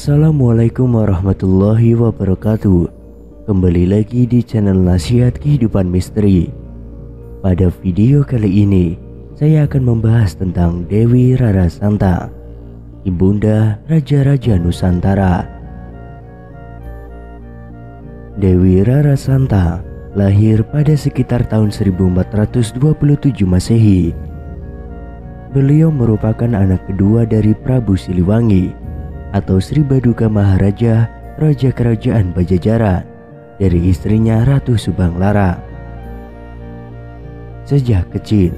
Assalamualaikum warahmatullahi wabarakatuh. Kembali lagi di channel Nasihat Kehidupan Misteri. Pada video kali ini saya akan membahas tentang Dewi Rara Santa, ibunda Raja-Raja Nusantara. Dewi Rara Santa lahir pada sekitar tahun 1427 Masehi. Beliau merupakan anak kedua dari Prabu Siliwangi atau Sri Baduka Maharaja, Raja Kerajaan Pajajaran, dari istrinya Ratu Subanglarang. Sejak kecil,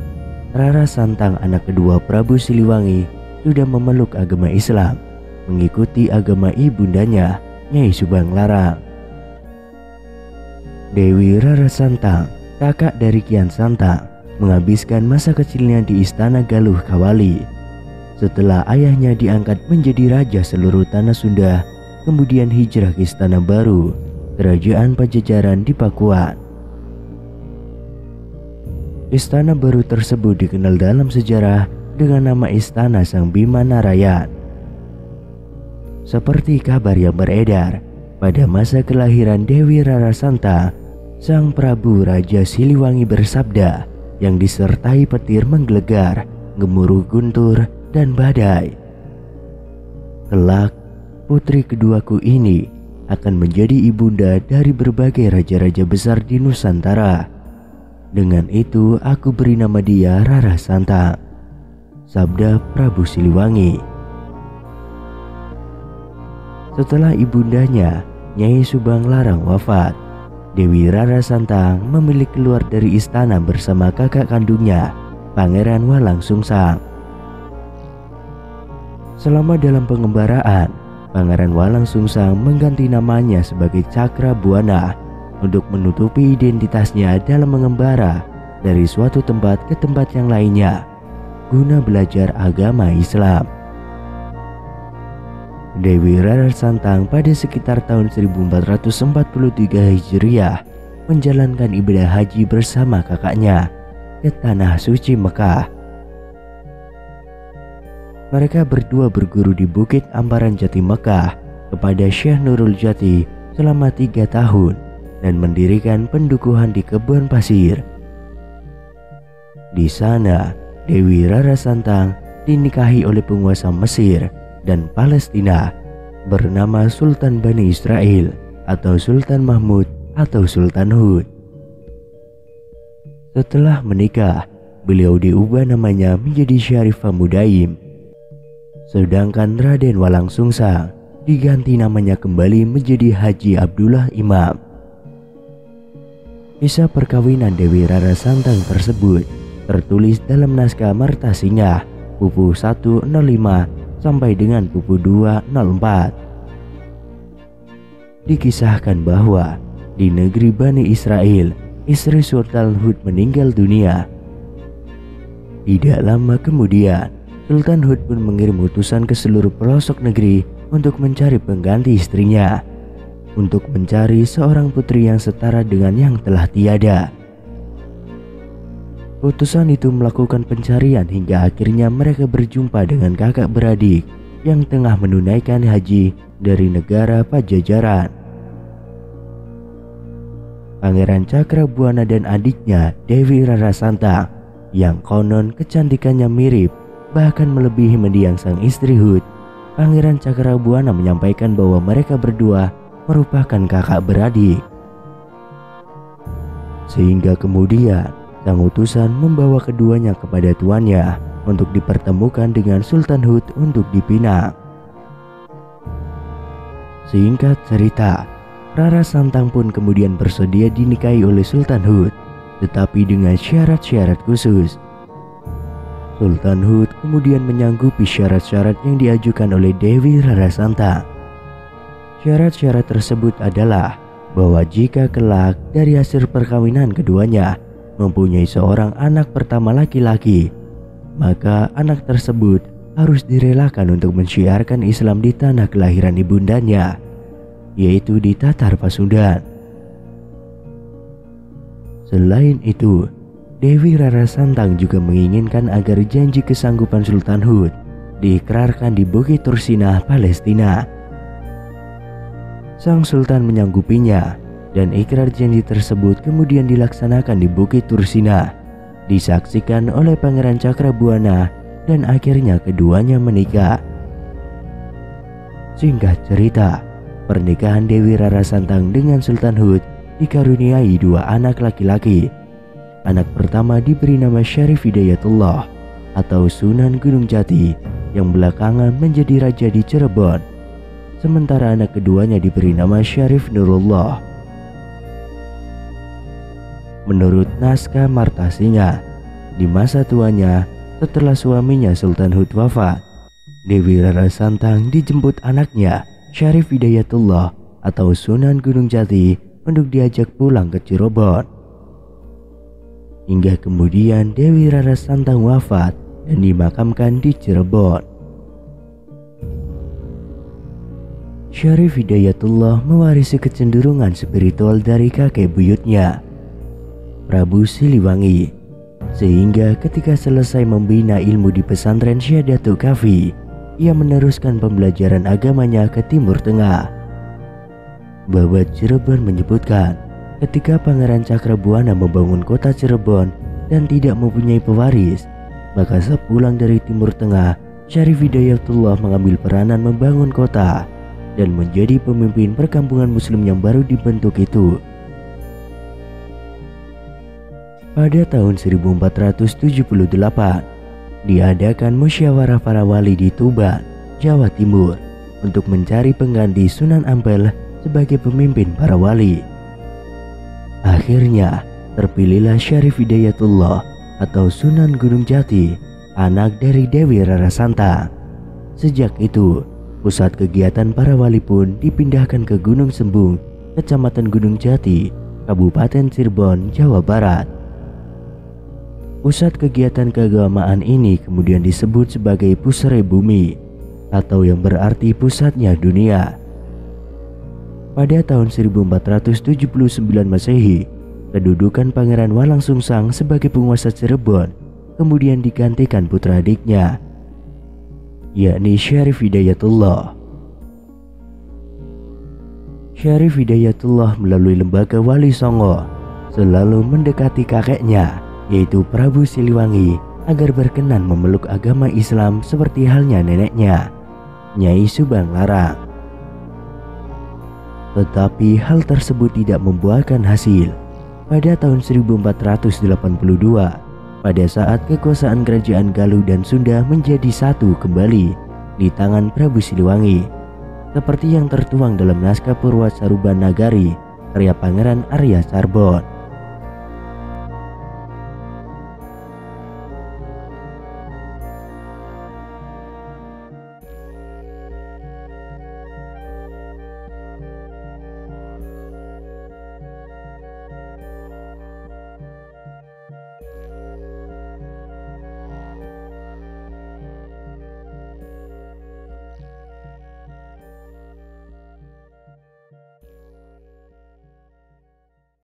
Rara Santang, anak kedua Prabu Siliwangi, sudah memeluk agama Islam, mengikuti agama ibundanya, Nyai Subanglarang. Dewi Rara Santang, kakak dari Kian Santang, menghabiskan masa kecilnya di Istana Galuh Kawali. Setelah ayahnya diangkat menjadi raja seluruh tanah Sunda, kemudian hijrah ke Istana Baru, Kerajaan Pajajaran di Pakuan. Istana Baru tersebut dikenal dalam sejarah dengan nama Istana Sang Bima Narayan. Seperti kabar yang beredar, pada masa kelahiran Dewi Rara Santa, Sang Prabu Raja Siliwangi bersabda yang disertai petir menggelegar, gemuruh guntur, dan badai. Kelak, putri keduaku ini akan menjadi ibunda dari berbagai raja-raja besar di Nusantara. Dengan itu aku beri nama dia Rara Santa, sabda Prabu Siliwangi. Setelah ibundanya, Nyai Subanglarang wafat, Dewi Rara Santang memilih keluar dari istana bersama kakak kandungnya, Pangeran Walang Sungsang. Selama dalam pengembaraan, Pangeran Walang Sungsang mengganti namanya sebagai Cakrabuana untuk menutupi identitasnya dalam mengembara dari suatu tempat ke tempat yang lainnya guna belajar agama Islam. Dewi Rara Santang pada sekitar tahun 1443 Hijriah menjalankan ibadah haji bersama kakaknya ke Tanah Suci Mekah. Mereka berdua berguru di Bukit Amparan Jati Mekah kepada Syekh Nurul Jati selama 3 tahun dan mendirikan pendukuhan di Kebun Pasir. Di sana, Dewi Rara Santang dinikahi oleh penguasa Mesir dan Palestina bernama Sultan Bani Israel atau Sultan Mahmud atau Sultan Hud. Setelah menikah, beliau diubah namanya menjadi Syarifah Mudaim. Sedangkan Raden Walang Sungsang diganti namanya kembali menjadi Haji Abdullah Imam. Kisah perkawinan Dewi Rara Santang tersebut tertulis dalam naskah Marta Singah Pupu 105 sampai dengan Pupu 204. Dikisahkan bahwa di negeri Bani Israel, istri Sultan Hud meninggal dunia. Tidak lama kemudian, Sultan Hud pun mengirim utusan ke seluruh pelosok negeri untuk mencari pengganti istrinya, untuk mencari seorang putri yang setara dengan yang telah tiada. Utusan itu melakukan pencarian hingga akhirnya mereka berjumpa dengan kakak beradik yang tengah menunaikan haji dari negara Pajajaran. Pangeran Cakrabuana dan adiknya Dewi Rara Santa yang konon kecantikannya mirip bahkan melebihi mendiang sang istri Hud, Pangeran Cakrabuana menyampaikan bahwa mereka berdua merupakan kakak beradik. Sehingga kemudian sang utusan membawa keduanya kepada tuannya untuk dipertemukan dengan Sultan Hud untuk dipinang. Singkat cerita, Rara Santang pun kemudian bersedia dinikahi oleh Sultan Hud, tetapi dengan syarat-syarat khusus. Sultan Hud kemudian menyanggupi syarat-syarat yang diajukan oleh Dewi Rara Santang. Syarat-syarat tersebut adalah bahwa jika kelak dari hasil perkawinan keduanya mempunyai seorang anak pertama laki-laki, maka anak tersebut harus direlakan untuk mensyiarkan Islam di tanah kelahiran ibundanya, yaitu di Tatar Pasundan. Selain itu, Dewi Rara Santang juga menginginkan agar janji kesanggupan Sultan Hud diikrarkan di Bukit Tursinah, Palestina. sang sultan menyanggupinya dan ikrar janji tersebut kemudian dilaksanakan di Bukit Tursina, disaksikan oleh Pangeran Cakrabuana dan akhirnya keduanya menikah. Singkat cerita, pernikahan Dewi Rara Santang dengan Sultan Hud dikaruniai 2 anak laki-laki. Anak pertama diberi nama Syarif Hidayatullah atau Sunan Gunung Jati yang belakangan menjadi raja di Cirebon. Sementara anak keduanya diberi nama Syarif Nurullah. Menurut naskah Marta Singa, di masa tuanya setelah suaminya Sultan Hud wafat, Dewi Rara Santang dijemput anaknya Syarif Hidayatullah atau Sunan Gunung Jati untuk diajak pulang ke Cirebon. Hingga kemudian Dewi Rara Santang wafat dan dimakamkan di Cirebon. Syarif Hidayatullah mewarisi kecenderungan spiritual dari kakek buyutnya, Prabu Siliwangi, sehingga ketika selesai membina ilmu di pesantren Syahdatul Kafi, ia meneruskan pembelajaran agamanya ke Timur Tengah. Babad Cirebon menyebutkan, ketika Pangeran Cakrabuana membangun kota Cirebon dan tidak mempunyai pewaris, maka sepulang dari Timur Tengah, Syarif Hidayatullah mengambil peranan membangun kota dan menjadi pemimpin perkampungan muslim yang baru dibentuk itu. Pada tahun 1478, diadakan musyawarah para wali di Tuban, Jawa Timur untuk mencari pengganti Sunan Ampel sebagai pemimpin para wali. Akhirnya terpilihlah Syarif Hidayatullah atau Sunan Gunung Jati, anak dari Dewi Rara Santang. Sejak itu, pusat kegiatan para wali pun dipindahkan ke Gunung Sembung, Kecamatan Gunung Jati, Kabupaten Cirebon, Jawa Barat. Pusat kegiatan keagamaan ini kemudian disebut sebagai Pusere Bumi atau yang berarti pusatnya dunia. Pada tahun 1479 Masehi, kedudukan Pangeran Walangsungsang sebagai penguasa Cirebon kemudian digantikan putra adiknya, yakni Syarif Hidayatullah. Syarif Hidayatullah melalui lembaga Wali Songo selalu mendekati kakeknya, yaitu Prabu Siliwangi, agar berkenan memeluk agama Islam seperti halnya neneknya, Nyai Subang Larang. Tetapi hal tersebut tidak membuahkan hasil. Pada tahun 1482, pada saat kekuasaan kerajaan Galuh dan Sunda menjadi satu kembali di tangan Prabu Siliwangi, seperti yang tertuang dalam naskah Purwasaruban Nagari karya Pangeran Arya Sarbon.